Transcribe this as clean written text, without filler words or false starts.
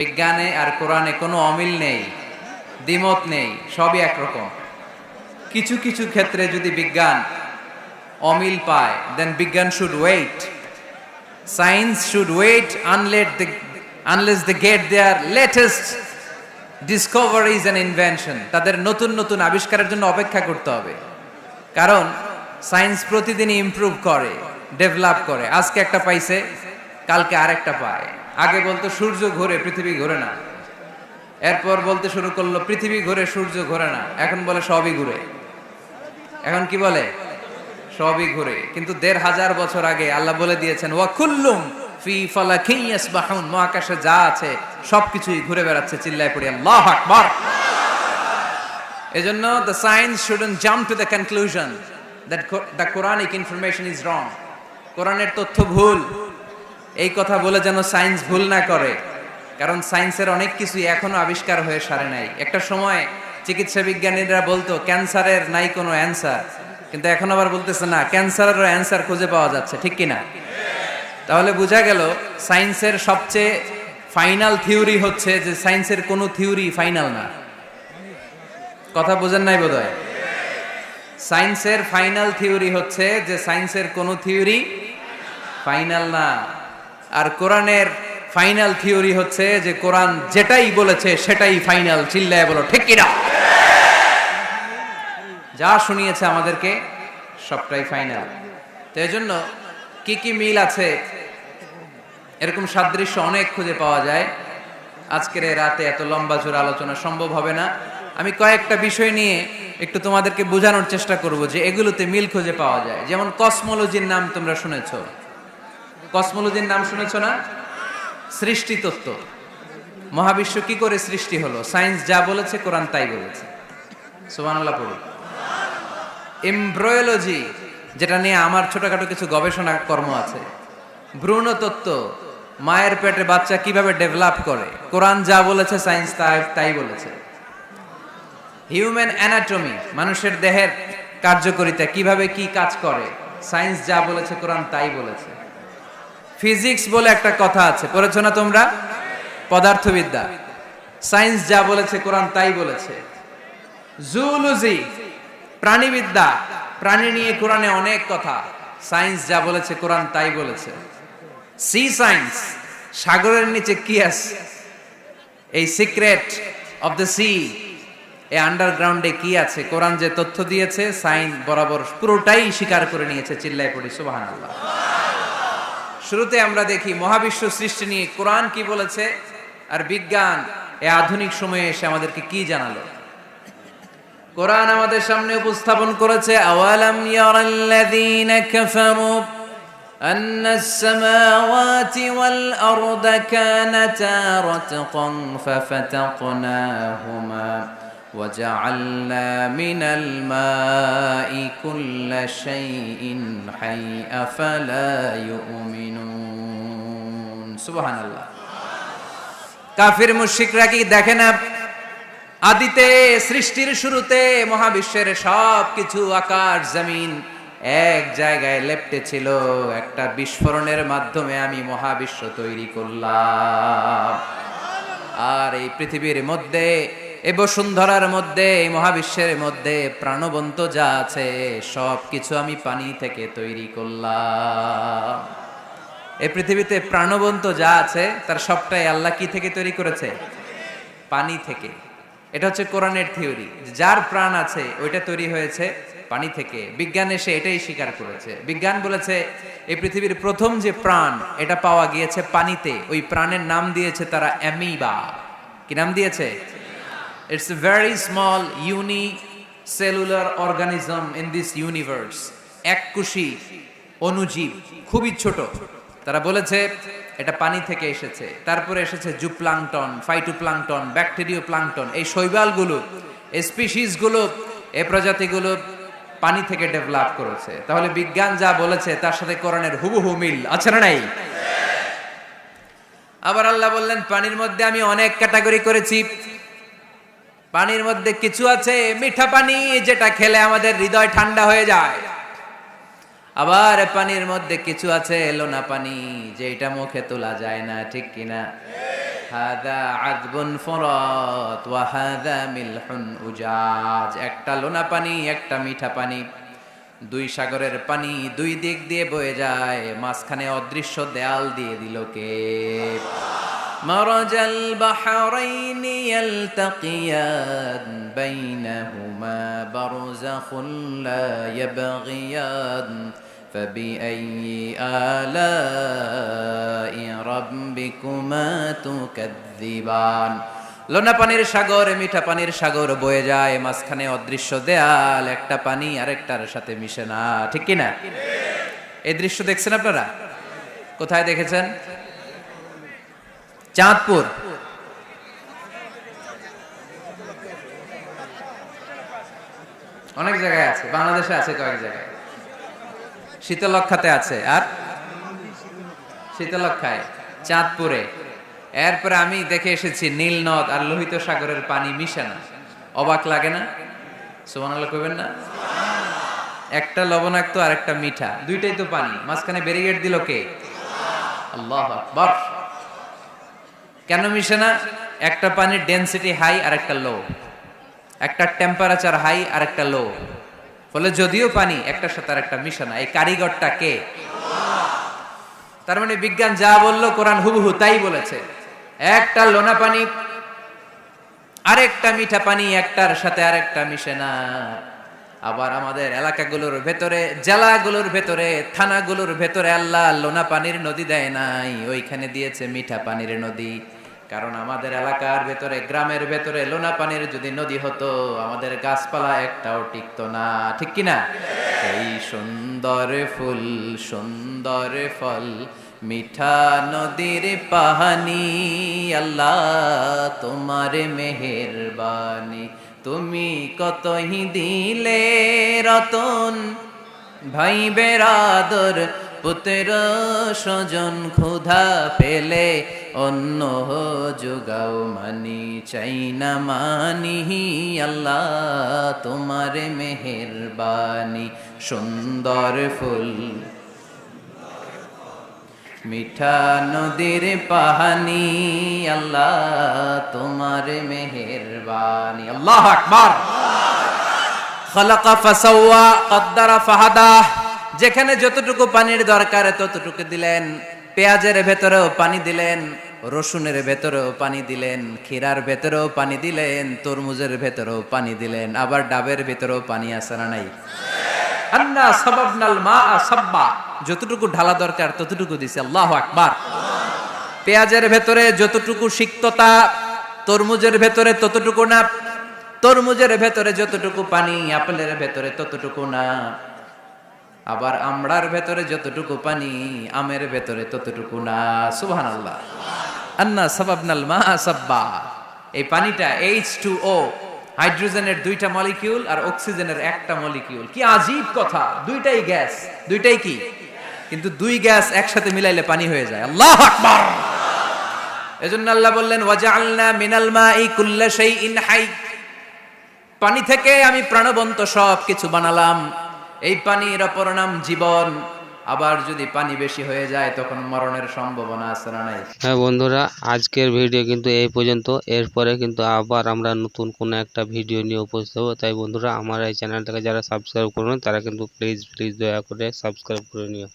বিজ্ঞানে আর কোরআনে কোনো অমিল নেই, দ্বিমত নেই, সবই একরকম। কিছু কিছু ক্ষেত্রে যদি বিজ্ঞান অমিল পায়, দেন বিজ্ঞান should wait, science should wait unless they get their latest discoveries and invention. তাদের নতুন নতুন আবিষ্কারের জন্য অপেক্ষা করতে হবে, কারণ সায়েন্স প্রতিদিনই ইমপ্রুভ করে, ডেভেলপ করে। আজকে একটা পাইছে, কালকে আরেকটা পায়। আগে বলতো সূর্য ঘোরে, পৃথিবী ঘোরে না। এরপর বলতে শুরু করলো পৃথিবী ঘোরে, সূর্য ঘোরে না। এখন বলে সবই ঘুরে। এখন কি বলে? সবই ঘুরে। কিন্তু ১৫০০ বছর আগে আল্লাহ বলে দিয়েছেন ওয়া কুল্লুম ফি ফালাকিন ইয়াসবাহুন, মহাকাশে যা আছে সবকিছুই ঘুরে বেড়াচ্ছে। চিল্লায় পড়ি আল্লাহু আকবার। এজন্য the science shouldn't jump to the conclusion that the Quranic information is wrong. কোরআনের তথ্য ভুল, এই কথা বলে যেন সায়েন্স ভুল না করে, কারণ সায়েন্সের অনেক কিছুই এখনো আবিষ্কার হয়ে সারে নাই। একটা সময় চিকিৎসা বিজ্ঞানীরা বলতো ক্যান্সারের নাই কোনো অ্যান্সার, কিন্তু এখন আবার বলতেছে না, ক্যান্সারেরও অ্যান্সার খুঁজে পাওয়া যাচ্ছে। ঠিক কিনা? তাহলে বোঝা গেল সায়েন্সের সবচেয়ে ফাইনাল থিওরি হচ্ছে যে সায়েন্সের কোনো থিওরি ফাইনাল না। কথা বোঝেন নাই বোধহয়? সায়েন্সের ফাইনাল থিওরি হচ্ছে যে সায়েন্সের কোনো থিওরি ফাইনাল না। আর কোরআনের ফাইনাল থিওরি হচ্ছে যে কোরআন যেটাই বলেছে সেটাই ফাইনাল। চিল্লায় বলো ঠিক কিনা? যা শুনিয়েছে আমাদেরকে সবটাই ফাইনাল। তো এজন্য কি কি মিল আছে, এরকম সাদৃশ্য অনেক খুঁজে পাওয়া যায়। আজকের এই রাতে এত লম্বা জোর আলোচনা সম্ভব হবে না। আমি কয়েকটা বিষয় নিয়ে একটু তোমাদেরকে বোঝানোর চেষ্টা করব যে এগুলোতে মিল খুঁজে পাওয়া যায়। যেমন কসমোলজির নাম তোমরা শুনেছো। কসমোলজির নাম শুনেছো না? সৃষ্টি তত্ত্ব। মহাবিশ্ব কি করে সৃষ্টি হলো? সায়েন্স যা বলেছে কোরআন তাই বলেছে। সুবহানাল্লাহ পড়ো। এমব্রায়োলজি, যেটা নিয়ে আমার ছোটখাটো কিছু গবেষণা কর্ম আছে। ভ্রূণ তত্ত্ব, মায়ের পেটে বাচ্চা কিভাবে ডেভেলপ করে, কোরআন যা বলেছে সায়েন্স তাই বলেছে। হিউম্যান অ্যানাটমি, মানুষের দেহের কার্যকারিতা কিভাবে কি কাজ করে, সায়েন্স যা বলেছে কোরআন তাই বলেছে। ফিজিক্স বলে একটা কথা আছে, পড়েছো না তোমরা? পদার্থবিদ্যা, সায়েন্স যা বলেছে কোরআন তাই বলেছে। জুলজি, প্রাণীবিদ্যা, প্রাণী নিয়ে কোরআনে অনেক কথা, সায়েন্স যা বলেছে কোরআন তাই বলেছে। সি সায়েন্স, সাগরের নিচে কি আছে, এই সিক্রেট অফ দ্য সি, এই আন্ডারগ্রাউন্ডে কি আছে, কোরআন যে তথ্য দিয়েছে সায়েন্স বরাবর পুরোটাই স্বীকার করে নিয়েছে। চিল্লায় পড়ি সুবহানাল্লাহ। শুরুতে আমরা দেখি মহাবিশ্ব সৃষ্টি নিয়ে কোরআন কি বলেছে, আর বিজ্ঞান এই আধুনিক সময়ে এসে আমাদেরকে কি জানালো। কোরআন আমাদের সামনে উপস্থাপন করেছে আওয়ালাম ইয়ারাল্লাযীনা কাফারু আন্নাস সামাওয়াতি ওয়াল আরদা কানাতা রাতকান ফাফাতাকনাহুমা ওয়াজআলনা মিনাল মাই কুল্লা শাইইন হাই আফালা ইউমিনুন। সুবহানাল্লাহ। কাফির মুশরিকরা কি দেখে না আদিতে সৃষ্টির শুরুতে মহাবিশ্বের সব কিছু আকাশ জমিন এক জায়গায় লেপ্টে ছিল, একটা বিস্ফোরণের মাধ্যমে আমি মহাবিশ্ব তৈরি করলাম। আর এই পৃথিবীর মধ্যে, এই বসুন্ধরার মধ্যে, এই মহাবিশ্বের মধ্যে প্রাণবন্ত যা আছে সব কিছু আমি পানি থেকে তৈরি করলাম। এই পৃথিবীতে প্রাণবন্ত যা আছে তার সবটাই আল্লাহ কি থেকে তৈরি করেছে? পানি থেকে। এটা হচ্ছে কোরআনের থিওরি, যার প্রাণ আছে ওইটা তৈরি হয়েছে পানি থেকে। বিজ্ঞান এসে এটাই স্বীকার করেছে। বিজ্ঞান বলেছে এই পৃথিবীর প্রথম যে প্রাণ এটা পাওয়া গিয়েছে পানিতে। ওই প্রাণের নাম দিয়েছে তারা অ্যামিবা। কি নাম দিয়েছে? It's a very small unicellular organism in this universe. এককোষী অণুজীব, খুবই ছোট। তারা বলেছে এটা পানি থেকে এসেছে। তারপরে এসেছে জুপ্লাংটন, ফাইটোপ্লাংটন, ব্যাকটেরিও প্লাংটন। এই শৈবালগুলো, এই স্পিসিসগুলো, এই প্রজাতিগুলো পানি থেকে ডেভেলপ করেছে। তাহলে বিজ্ঞান যা বলেছে তার সাথে কোরআনের হুবহু মিল আছে না নাই? আবার আল্লাহ বললেন পানির মধ্যে আমি অনেক ক্যাটাগরি করেছি। পানির মধ্যে কিছু আছে মিঠা পানি, যেটা খেলে আমাদের হৃদয় ঠান্ডা হয়ে যায়। আবার পানির মধ্যে কিছু আছে লোনা পানি, যেটা মুখে তোলা যায় না। ঠিক কিনা? হাদা আযবুন ফুরাত ওয়া হাদা মিলহুন উজাজ। একটা লোনা পানি, একটা মিঠা পানি, দুই সাগরের পানি দুই দিক দিয়ে বয়ে যায়, মাঝখানে অদৃশ্য দেয়াল দিয়ে দিল কে? মারাজাল বাহরাইনি ইয়ালতাকিয়ান বাইনাহুমা বারযাখুন লা ইয়াবগিয়ান ফাবিআইয়ি আলাই রাব্বিকুমা তুকাযযিবান। লোনা পানির সাগর, মিঠা পানির সাগর বয়ে যায়, মাঝখানে অদৃশ্য দেয়াল, একটা পানি আরেকটার সাথে মিশে না, ঠিক কি না? এই দৃশ্য দেখছেন আপনারা? কোথায় দেখেছেন? চাঁদপুর। অনেক জায়গায় আছে, বাংলাদেশে আছে কয়েক জায়গায়, শীতলক্ষাতে আছে, আর শীতলক্ষায়, চাঁদপুরে। এরপরে আমি দেখে এসেছি নীল নদ আর লোহিত সাগরের পানি মিশে না। অবাক লাগে না? সুবহানাল্লাহ কইবেন না? একটা লবণাক্ত আর একটা মিঠা, দুইটাই তো পানি, মাঝখানে ব্যারিকেড দিল কে? আল্লাহু আকবার। কেন মিশে না? একটা পানির ডেনসিটি হাই আর একটা লো, একটা টেম্পারেচার হাই আর একটা লো, ফলে যদিও পানি একটার সাথে আর একটা মিশে না। এই কারিগরটা কে? তার মানে বিজ্ঞান যা বললো কোরআন হুবহু তাই বলেছে। একটা লোনা পানি আরেকটা মিঠা পানি, একটার সাথে আরেকটা মিশে না। আবার আমাদের এলাকাগুলোর ভেতরে, জেলাগুলোর ভেতরে, থানাগুলোর ভেতরে আল্লাহ লোনা পানির নদী দেয় নাই, ওইখানে দিয়েছে মিঠা পানির নদী। কারণ আমাদের এলাকার ভেতরে, গ্রামের ভেতরে লোনা পানির যদি নদী হতো, আমাদের গাছপালা একটাও টিকতো না, ঠিক কিনা? এই সুন্দর ফুল, সুন্দর ফল, মিঠা নদীর পাহানি, আল্লাহ তোমার মেহেরবানি। তুমি কতই দিলে রতন, ভাই বেরাদর, পুত্র স্বজন, ক্ষুধা পেলে অন্য যোগাও, মানি চাই না মানি, আল্লাহ তোমার মেহেরবানি। সুন্দর ফুল, মিঠা নদীর পাহানি, আল্লাহ তোমার মেহেরবানি। আল্লাহু আকবার। খালাকা ফাসাওয়া কদ্দারা ফাহাদা। যেখানে যতটুকু পানির দরকার ততটুকু দিলেন। পেঁয়াজের ভেতরেও পানি দিলেন, রসুনের ভেতরেও পানি দিলেন, ক্ষীরার ভেতরেও পানি দিলেন, তরমুজের ভেতরেও পানি দিলেন, আবার ডাবের ভেতরেও পানি আছে না নাই? আন্না সাবাবনাল মাআ সাব্বা। যতটুকু ঢালা দরকার ততটুকু দিছে। আল্লাহু আকবার। পেঁয়াজের ভেতরে যতটুকু সিক্ততা, তরমুজের ভেতরে ততটুকু না। তরমুজের ভেতরে যতটুকু পানি, আপেলের ভেতরে ততটুকু না। আবার আমড়ার ভেতরে যতটুকু পানি, আমের ভেতরে ততটুকু না। সুবহানাল্লাহ। আন্না সাবাবনাল মাআ সাব্বা। এই পানিটা H2O, হাইড্রোজেনের দুইটা মলিকিউল আর অক্সিজেনের একটা মলিকিউল। কি আজীব কথা, দুইটাই গ্যাস, দুইটাই কি? কিন্তু দুই গ্যাস একসাথে মিলাইলে পানি হয়ে যায়। আল্লাহু আকবার। এজন্য আল্লাহ বললেন ওয়াজআলনা মিনাল মাই কুল্লা শাইইন হাই। পানি থেকে আমি প্রাণবন্ত সব কিছু বানালাম। এই পানির অপর নাম জীবন। আবার যদি পানি বেশি হয়ে যায় তখন মরণের সম্ভাবনা আছে না নাই? হ্যাঁ বন্ধুরা, আজকের ভিডিও কিন্তু এই পর্যন্ত। এরপরে কিন্তু আবার আমরা নতুন কোনো একটা ভিডিও নিয়ে উপস্থিত হবো। তাই বন্ধুরা, আমার এই চ্যানেলটাকে যারা সাবস্ক্রাইব করবেন তারা কিন্তু প্লিজ দয়া করে সাবস্ক্রাইব করে নিও।